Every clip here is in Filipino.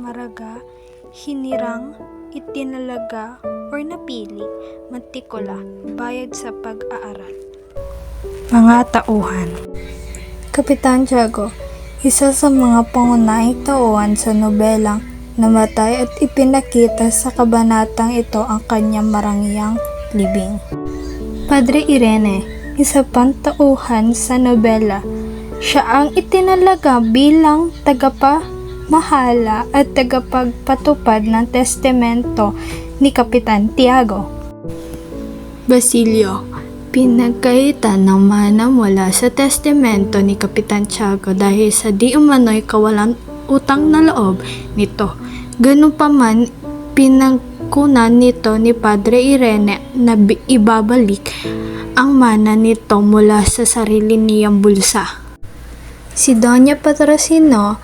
maraga, hinirang, itinalaga, or napili, mantikula, bayad sa pag-aaral. Mga tauhan. Kapitan Tiago, isa sa mga pangunahing tauhan sa nobelang namatay at ipinakita sa kabanatang ito ang kanyang marangyang libing. Padre Irene, isa pang tauhan sa nobela. Siya ang itinalaga bilang tagapamahala at tagapagpatupad ng testamento ni Kapitan Tiago. Basilio, pinagkaitan ng mana mula sa testamento ni Kapitan Tiago dahil sa di umano'y kawalan utang na loob nito. Ganun pa man, pinagkunan nito ni Padre Irene na ibabalik ang mana nito mula sa sarili niyang bulsa. Si Doña Patrocino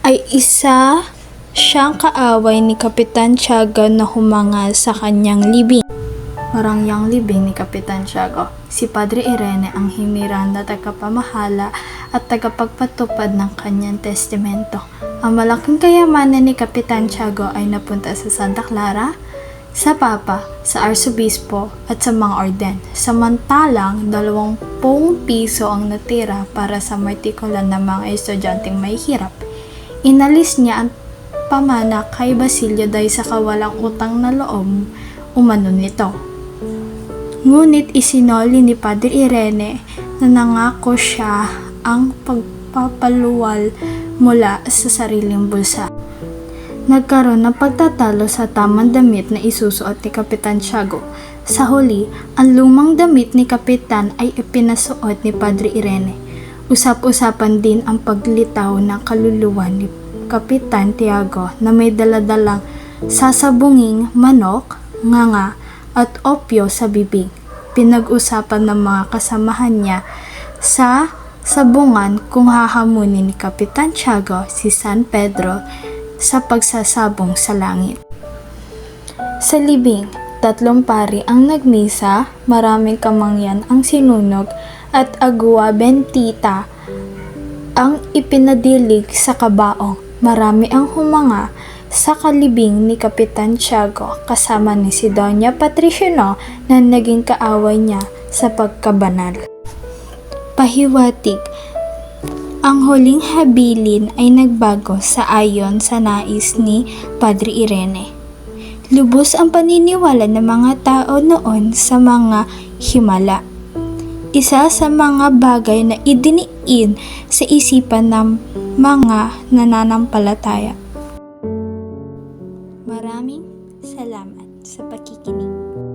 ay isa siyang kaaway ni Kapitan Tiago na humangal sa kanyang libing. Marangyang libing ni Kapitan Tiago, si Padre Irene ang himirang na tagapamahala at tagapagpatupad ng kanyang testamento. Ang malaking kayamanan ni Kapitan Tiago ay napunta sa Santa Clara, sa Papa, sa Arsobispo at sa mga orden. Samantalang 20 piso ang natira para sa martikulan ng mga estudyanteng may hirap. Inalis niya ang pamana kay Basilio dahil sa kawalang utang na loob umano nito. Ngunit isinoli ni Padre Irene na nangako siya ang pagpapaluwal mula sa sariling bulsa. Nagkaroon ng pagtatalo sa tamang damit na isusuot ni Kapitan Tiago. Sa huli, ang lumang damit ni Kapitan ay ipinasuot ni Padre Irene. Usap-usapan din ang paglitaw ng kaluluwa ni Kapitan Tiago na may daladalang sasabunging manok, nganga, at opyo sa bibig. Pinag-usapan ng mga kasamahan niya sa sabungan kung hahamunin ni Kapitan Tiago si San Pedro sa pagsasabong sa langit. Sa libing, 3 pari ang nagmisa, maraming kamangyan ang sinunog at agua bentita ang ipinadilig sa kabaong. Marami ang humanga sa kalibing ni Kapitan Tiago kasama ni si Doña Patriciano na naging kaaway niya sa pagkabanal. Pahiwatig, ang huling habilin ay nagbago sa ayon sa nais ni Padre Irene. Lubos ang paniniwala ng mga tao noon sa mga himala. Isa sa mga bagay na idiniin sa isipan ng mga nananampalataya. Maraming salamat sa pakikinig.